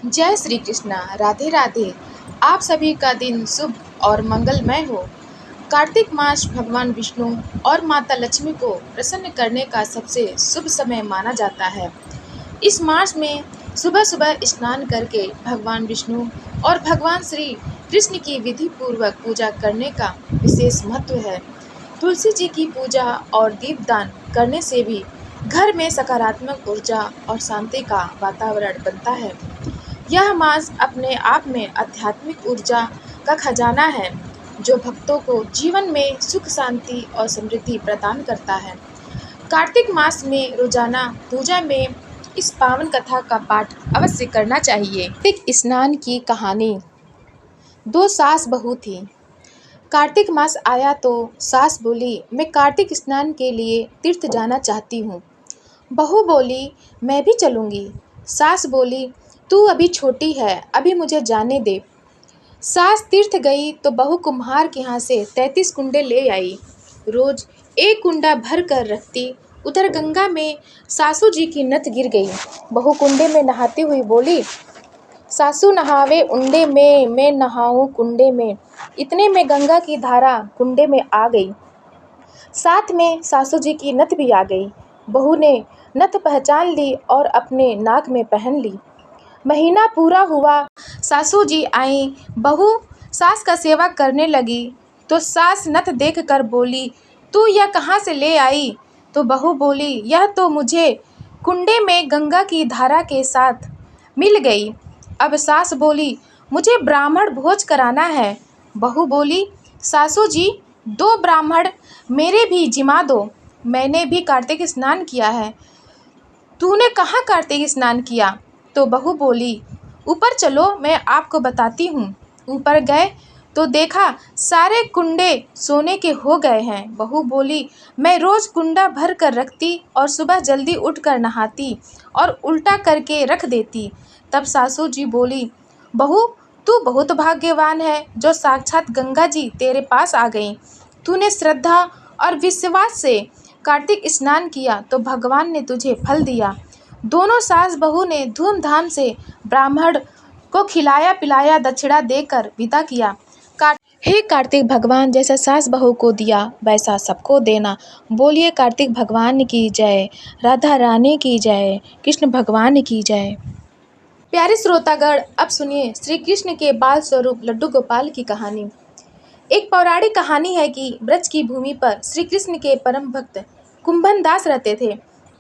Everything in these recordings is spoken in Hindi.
जय श्री कृष्णा। राधे राधे। आप सभी का दिन शुभ और मंगलमय हो। कार्तिक मास भगवान विष्णु और माता लक्ष्मी को प्रसन्न करने का सबसे शुभ समय माना जाता है। इस मास में सुबह सुबह स्नान करके भगवान विष्णु और भगवान श्री कृष्ण की विधि पूर्वक पूजा करने का विशेष महत्व है। तुलसी जी की पूजा और दीपदान करने से भी घर में सकारात्मक ऊर्जा और शांति का वातावरण बनता है। यह मास अपने आप में आध्यात्मिक ऊर्जा का खजाना है, जो भक्तों को जीवन में सुख, शांति और समृद्धि प्रदान करता है। कार्तिक मास में रोजाना पूजा में इस पावन कथा का पाठ अवश्य करना चाहिए। कार्तिक स्नान की कहानी। दो सास बहू थी। कार्तिक मास आया तो सास बोली, मैं कार्तिक स्नान के लिए तीर्थ जाना चाहती हूँ। बहू बोली, मैं भी चलूँगी। सास बोली, तू अभी छोटी है, अभी मुझे जाने दे। सास तीर्थ गई तो बहू कुम्हार के यहाँ से 33 कुंडे ले आई। रोज एक कुंडा भर कर रखती। उधर गंगा में सासू जी की नथ गिर गई। बहू कुंडे में नहाती हुई बोली, सासू नहावे उंडे में, मैं नहाऊं कुंडे में। इतने में गंगा की धारा कुंडे में आ गई। साथ में सासू जी की नथ भी आ गई। बहू ने नथ पहचान ली और अपने नाक में पहन ली। महीना पूरा हुआ, सासू जी आई। बहू सास का सेवा करने लगी तो सास नथ देखकर बोली, तू यह कहाँ से ले आई? तो बहू बोली, यह तो मुझे कुंडे में गंगा की धारा के साथ मिल गई। अब सास बोली, मुझे ब्राह्मण भोज कराना है। बहू बोली, सासू जी 2 ब्राह्मण मेरे भी जिमा दो, मैंने भी कार्तिक स्नान किया है। तूने कहाँ कार्तिक स्नान किया? तो बहू बोली, ऊपर चलो, मैं आपको बताती हूँ। ऊपर गए तो देखा सारे कुंडे सोने के हो गए हैं। बहू बोली, मैं रोज कुंडा भर कर रखती और सुबह जल्दी उठकर नहाती और उल्टा करके रख देती। तब सासू जी बोली, बहू तू बहुत भाग्यवान है, जो साक्षात गंगा जी तेरे पास आ गई। तूने श्रद्धा और विश्वास से कार्तिक स्नान किया तो भगवान ने तुझे फल दिया। दोनों सास बहू ने धूमधाम से ब्राह्मण को खिलाया पिलाया, दक्षिणा देकर विदा किया। हे कार्तिक भगवान, जैसा सास बहू को दिया वैसा सबको देना। बोलिए कार्तिक भगवान की जय, राधा रानी की जय, कृष्ण भगवान की जय। प्यारे श्रोतागण, अब सुनिए श्री कृष्ण के बाल स्वरूप लड्डू गोपाल की कहानी। एक पौराणिक कहानी है कि ब्रज की भूमि पर श्री कृष्ण के परम भक्त कुंभन दास रहते थे।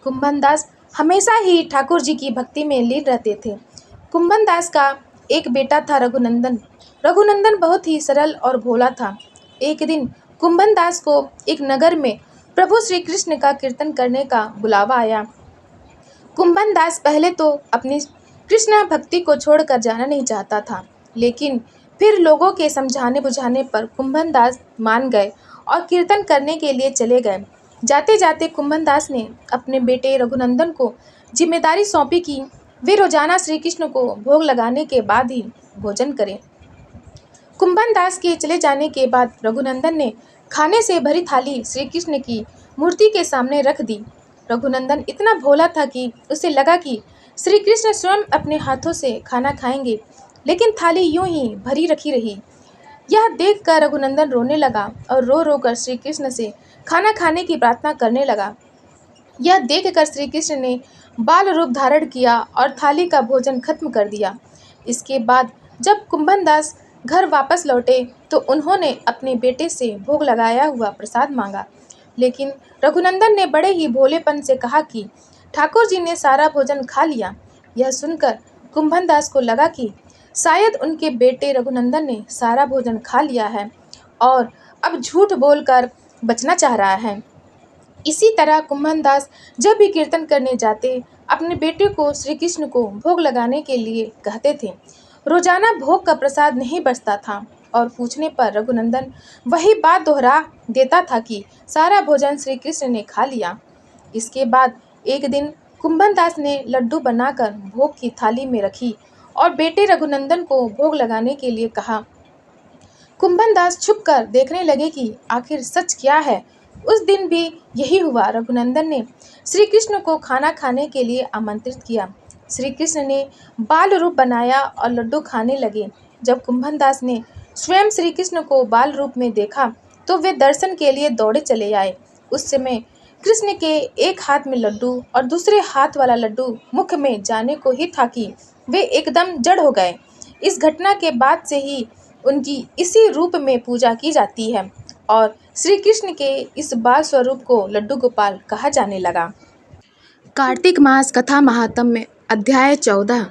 कुंभन दास हमेशा ही ठाकुर जी की भक्ति में लीन रहते थे। कुंभन दास का एक बेटा था रघुनंदन। रघुनंदन बहुत ही सरल और भोला था। एक दिन कुंभन दास को एक नगर में प्रभु श्री कृष्ण का कीर्तन करने का बुलावा आया। कुंभन दास पहले तो अपनी कृष्ण भक्ति को छोड़कर जाना नहीं चाहता था, लेकिन फिर लोगों के समझाने बुझाने पर कुंभन दास मान गए और कीर्तन करने के लिए चले गए। जाते जाते कुंभन दास ने अपने बेटे रघुनंदन को जिम्मेदारी सौंपी कि वे रोजाना श्री कृष्ण को भोग लगाने के बाद ही भोजन करें। कुंभन दास के चले जाने के बाद रघुनंदन ने खाने से भरी थाली श्री कृष्ण की मूर्ति के सामने रख दी। रघुनंदन इतना भोला था कि उसे लगा कि श्री कृष्ण स्वयं अपने हाथों से खाना खाएंगे, लेकिन थाली यूं ही भरी रखी रही। यह देखकर रघुनंदन रोने लगा और रो रो कर श्री कृष्ण से खाना खाने की प्रार्थना करने लगा। यह देखकर श्री कृष्ण ने बाल रूप धारण किया और थाली का भोजन खत्म कर दिया। इसके बाद जब कुंभन दास घर वापस लौटे तो उन्होंने अपने बेटे से भोग लगाया हुआ प्रसाद मांगा, लेकिन रघुनंदन ने बड़े ही भोलेपन से कहा कि ठाकुर जी ने सारा भोजन खा लिया। यह सुनकर कुंभन दास को लगा कि शायद उनके बेटे रघुनंदन ने सारा भोजन खा लिया है और अब झूठ बोलकर बचना चाह रहा है। इसी तरह कुंभन दास जब भी कीर्तन करने जाते, अपने बेटे को श्री कृष्ण को भोग लगाने के लिए कहते थे। रोजाना भोग का प्रसाद नहीं बचता था और पूछने पर रघुनंदन वही बात दोहरा देता था कि सारा भोजन श्री कृष्ण ने खा लिया। इसके बाद एक दिन कुंभन दास ने लड्डू बनाकर भोग की थाली में रखी और बेटे रघुनंदन को भोग लगाने के लिए कहा। कुंभन दास छुपकर देखने लगे कि आखिर सच क्या है। उस दिन भी यही हुआ। रघुनंदन ने श्री कृष्ण को खाना खाने के लिए आमंत्रित किया। श्री कृष्ण ने बाल रूप बनाया और लड्डू खाने लगे। जब कुंभनदास ने स्वयं श्री कृष्ण को बाल रूप में देखा तो वे दर्शन के लिए दौड़े चले आए। उस समय कृष्ण के एक हाथ में लड्डू और दूसरे हाथ वाला लड्डू मुख में जाने को ही था कि वे एकदम जड़ हो गए। इस घटना के बाद से ही उनकी इसी रूप में पूजा की जाती है और श्री कृष्ण के इस बाल स्वरूप को लड्डू गोपाल कहा जाने लगा। कार्तिक मास कथा महात्म्य अध्याय 14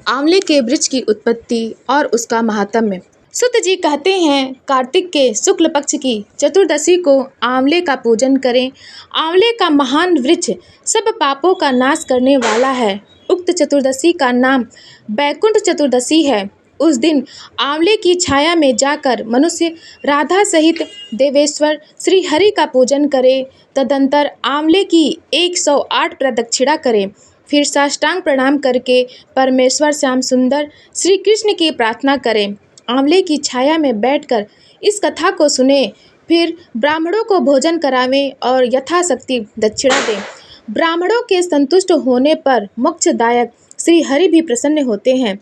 आंवले के वृक्ष की उत्पत्ति और उसका महात्म्य। सुत जी कहते हैं, कार्तिक के शुक्ल पक्ष की चतुर्दशी को आंवले का पूजन करें। आंवले का महान वृक्ष सब पापों का नाश करने वाला है। उक्त चतुर्दशी का नाम बैकुंठ चतुर्दशी है। उस दिन आंवले की छाया में जाकर मनुष्य राधा सहित देवेश्वर श्री हरि का पूजन करे। तदंतर आंवले की 108 प्रदक्षिणा करें। फिर साष्टांग प्रणाम करके परमेश्वर श्याम सुंदर श्री कृष्ण की प्रार्थना करें। आंवले की छाया में बैठकर इस कथा को सुने। फिर ब्राह्मणों को भोजन करावें और यथाशक्ति दक्षिणा दें। ब्राह्मणों के संतुष्ट होने पर मोक्षदायक श्री हरि भी प्रसन्न होते हैं।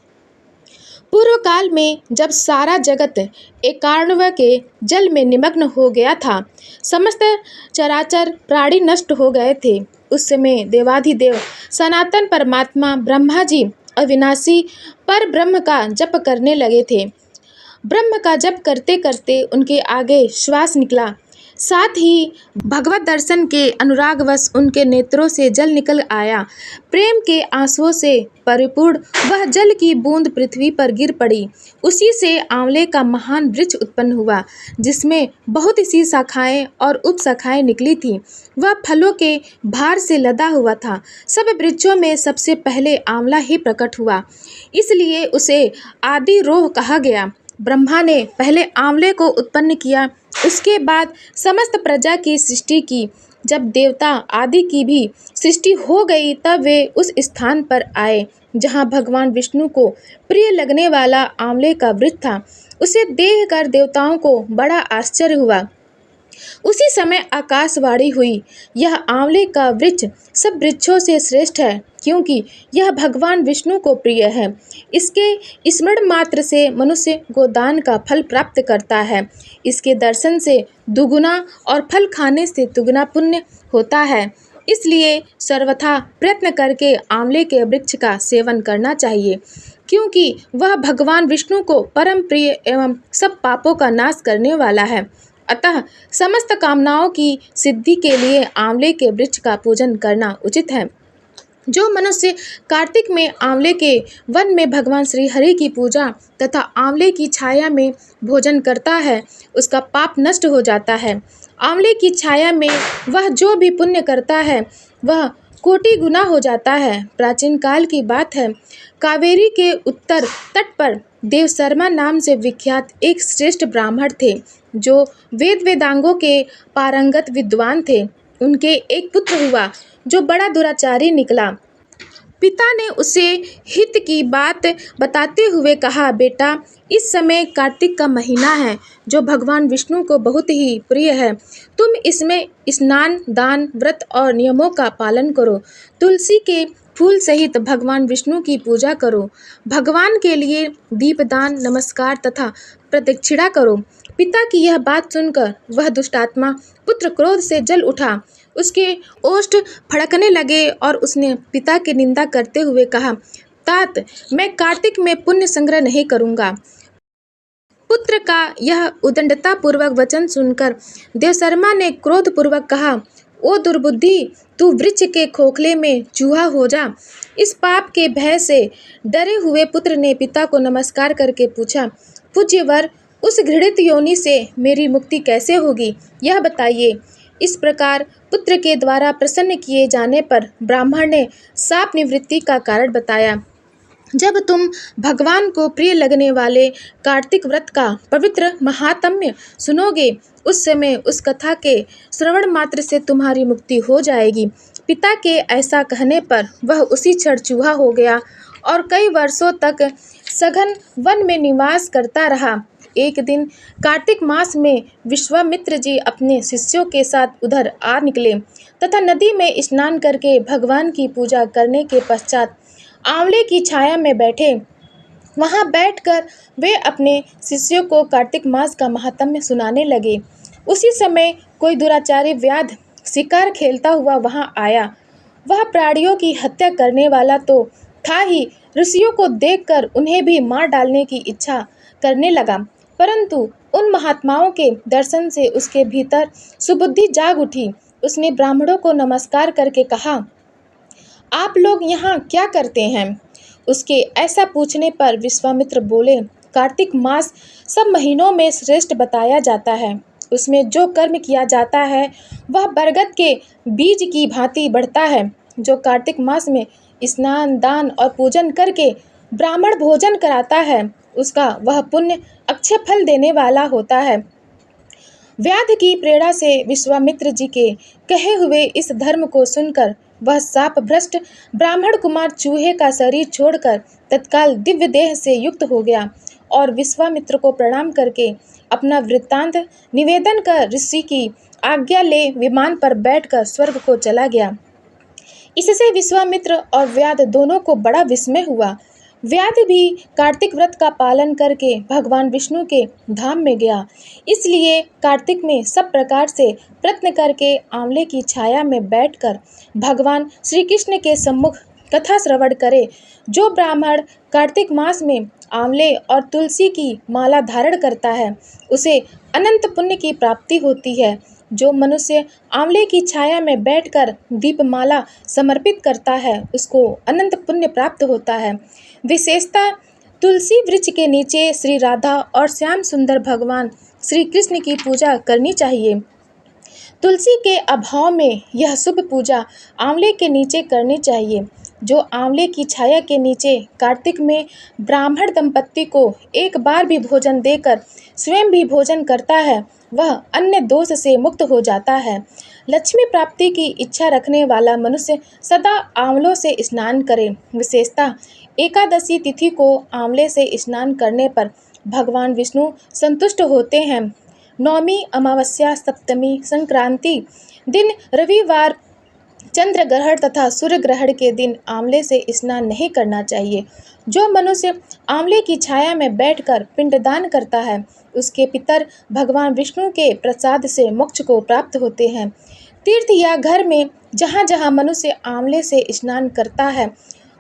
पूर्व काल में जब सारा जगत एकार्णव के जल में निमग्न हो गया था, समस्त चराचर प्राणी नष्ट हो गए थे, उस समय देवाधिदेव सनातन परमात्मा ब्रह्मा जी अविनाशी पर ब्रह्म का जप करने लगे थे। ब्रह्म का जप करते करते उनके आगे श्वास निकला। साथ ही भगवत दर्शन के अनुरागवश उनके नेत्रों से जल निकल आया। प्रेम के आंसुओं से परिपूर्ण वह जल की बूंद पृथ्वी पर गिर पड़ी। उसी से आंवले का महान वृक्ष उत्पन्न हुआ, जिसमें बहुत सी शाखाएं और उपशाखाएं निकली थीं। वह फलों के भार से लदा हुआ था। सब वृक्षों में सबसे पहले आंवला ही प्रकट हुआ, इसलिए उसे आदिरोह कहा गया। ब्रह्मा ने पहले आंवले को उत्पन्न किया, उसके बाद समस्त प्रजा की सृष्टि की। जब देवता आदि की भी सृष्टि हो गई तब वे उस स्थान पर आए जहाँ भगवान विष्णु को प्रिय लगने वाला आंवले का वृक्ष था। उसे देखकर देवताओं को बड़ा आश्चर्य हुआ। उसी समय आकाशवाणी हुई, यह आंवले का वृक्ष सब वृक्षों से श्रेष्ठ है, क्योंकि यह भगवान विष्णु को प्रिय है। इसके स्मरण मात्र से मनुष्य गोदान का फल प्राप्त करता है। इसके दर्शन से दुगुना और फल खाने से दुगुना पुण्य होता है। इसलिए सर्वथा प्रयत्न करके आंवले के वृक्ष का सेवन करना चाहिए, क्योंकि वह भगवान विष्णु को परम प्रिय एवं सब पापों का नाश करने वाला है। अतः समस्त कामनाओं की सिद्धि के लिए आंवले के वृक्ष का पूजन करना उचित है। जो मनुष्य कार्तिक में आंवले के वन में भगवान श्री हरि की पूजा तथा आंवले की छाया में भोजन करता है, उसका पाप नष्ट हो जाता है। आंवले की छाया में वह जो भी पुण्य करता है वह कोटि गुना हो जाता है। प्राचीन काल की बात है, कावेरी के उत्तर तट पर देवशर्मा नाम से विख्यात एक श्रेष्ठ ब्राह्मण थे, जो वेदांगों के पारंगत विद्वान थे। उनके एक पुत्र हुआ जो बड़ा दुराचारी निकला। पिता ने उसे हित की बात बताते हुए कहा, बेटा, इस समय कार्तिक का महीना है जो भगवान विष्णु को बहुत ही प्रिय है। तुम इसमें स्नान, दान, व्रत और नियमों का पालन करो। तुलसी के फूल सहित भगवान विष्णु की पूजा करो। भगवान के लिए दीपदान, नमस्कार तथा प्रदक्षिणा करो। पिता की यह बात सुनकर वह दुष्टात्मा पुत्र क्रोध से जल उठा। उसके ओष्ठ फड़कने लगे और उसने पिता की निंदा करते हुए कहा, तात, मैं कार्तिक में पुण्य संग्रह नहीं करूँगा। पुत्र का यह उदंडता पूर्वक वचन सुनकर देवशर्मा ने क्रोध पूर्वक कहा, ओ दुर्बुद्धि, तू वृक्ष के खोखले में चूहा हो जा। इस पाप के भय से डरे हुए पुत्र ने पिता को नमस्कार करके पूछा, पूज्यवर, उस घृणित योनि से मेरी मुक्ति कैसे होगी, यह बताइए। इस प्रकार पुत्र के द्वारा प्रसन्न किए जाने पर ब्राह्मण ने शाप निवृत्ति का कारण बताया। जब तुम भगवान को प्रिय लगने वाले कार्तिक व्रत का पवित्र महात्म्य सुनोगे, उस समय उस कथा के श्रवण मात्र से तुम्हारी मुक्ति हो जाएगी। पिता के ऐसा कहने पर वह उसी क्षण चूहा हो गया और कई वर्षों तक सघन वन में निवास करता रहा। एक दिन कार्तिक मास में विश्वामित्र जी अपने शिष्यों के साथ उधर आ निकले तथा नदी में स्नान करके भगवान की पूजा करने के पश्चात आंवले की छाया में बैठे। वहां बैठकर वे अपने शिष्यों को कार्तिक मास का महात्म्य सुनाने लगे। उसी समय कोई दुराचारी व्याध शिकार खेलता हुआ वहां आया। वह प्राणियों की हत्या करने वाला तो था ही, ऋषियों को देखकर उन्हें भी मार डालने की इच्छा करने लगा। परंतु उन महात्माओं के दर्शन से उसके भीतर सुबुद्धि जाग उठी। उसने ब्राह्मणों को नमस्कार करके कहा, आप लोग यहाँ क्या करते हैं? उसके ऐसा पूछने पर विश्वामित्र बोले, कार्तिक मास सब महीनों में श्रेष्ठ बताया जाता है। उसमें जो कर्म किया जाता है वह बरगद के बीज की भांति बढ़ता है। जो कार्तिक मास में स्नान, दान और पूजन करके ब्राह्मण भोजन कराता है, उसका वह पुण्य अक्षय फल देने वाला होता है। व्याध की प्रेरणा से विश्वामित्र जी के कहे हुए इस धर्म को सुनकर वह साप भ्रष्ट ब्राह्मण कुमार चूहे का शरीर छोड़कर तत्काल दिव्य देह से युक्त हो गया और विश्वामित्र को प्रणाम करके अपना वृत्तांत निवेदन कर ऋषि की आज्ञा ले विमान पर बैठकर स्वर्ग को चला गया। इससे विश्वामित्र और व्याध दोनों को बड़ा विस्मय हुआ। व्याध भी कार्तिक व्रत का पालन करके भगवान विष्णु के धाम में गया। इसलिए कार्तिक में सब प्रकार से प्रयत्न करके आंवले की छाया में बैठकर भगवान श्री कृष्ण के सम्मुख कथा श्रवण करे। जो ब्राह्मण कार्तिक मास में आंवले और तुलसी की माला धारण करता है, उसे अनंत पुण्य की प्राप्ति होती है। जो मनुष्य आंवले की छाया में बैठकर दीपमाला समर्पित करता है, उसको अनंत पुण्य प्राप्त होता है। विशेषतः तुलसी वृक्ष के नीचे श्री राधा और श्याम सुंदर भगवान श्री कृष्ण की पूजा करनी चाहिए। तुलसी के अभाव में यह शुभ पूजा आंवले के नीचे करनी चाहिए। जो आंवले की छाया के नीचे कार्तिक में ब्राह्मण दंपत्ति को एक बार भी भोजन देकर स्वयं भी भोजन करता है, वह अन्य दोष से मुक्त हो जाता है। लक्ष्मी प्राप्ति की इच्छा रखने वाला मनुष्य सदा आंवलों से स्नान करे। विशेषतः एकादशी तिथि को आंवले से स्नान करने पर भगवान विष्णु संतुष्ट होते हैं। नवमी, अमावस्या, सप्तमी, संक्रांति दिन, रविवार, चंद्र ग्रहण तथा सूर्य ग्रहण के दिन आंवले से स्नान नहीं करना चाहिए। जो मनुष्य आंवले की छाया में बैठकर पिंडदान करता है, उसके पितर भगवान विष्णु के प्रसाद से मोक्ष को प्राप्त होते हैं। तीर्थ या घर में जहाँ जहाँ मनुष्य आंवले से स्नान करता है,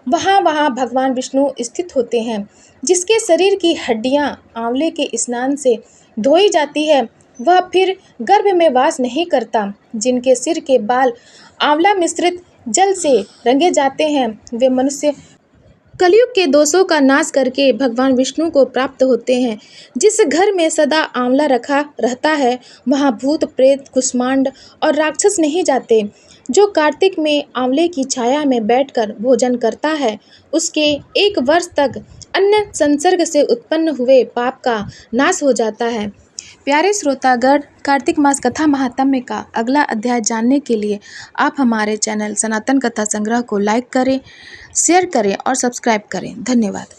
वहाँ वहाँ भगवान विष्णु स्थित होते हैं। जिसके शरीर की हड्डियाँ आंवले के स्नान से धोई जाती है, वह फिर गर्भ में वास नहीं करता। जिनके सिर के बाल आंवला मिश्रित जल से रंगे जाते हैं, वे मनुष्य कलयुग के दोषों का नाश करके भगवान विष्णु को प्राप्त होते हैं। जिस घर में सदा आंवला रखा रहता है, वहाँ भूत, प्रेत, कुष्मांड और राक्षस नहीं जाते। जो कार्तिक में आंवले की छाया में बैठकर भोजन करता है, उसके 1 वर्ष तक अन्न संसर्ग से उत्पन्न हुए पाप का नाश हो जाता है। प्यारे श्रोतागण, कार्तिक मास कथा महात्म्य का अगला अध्याय जानने के लिए आप हमारे चैनल सनातन कथा संग्रह को लाइक करें, शेयर करें और सब्सक्राइब करें। धन्यवाद।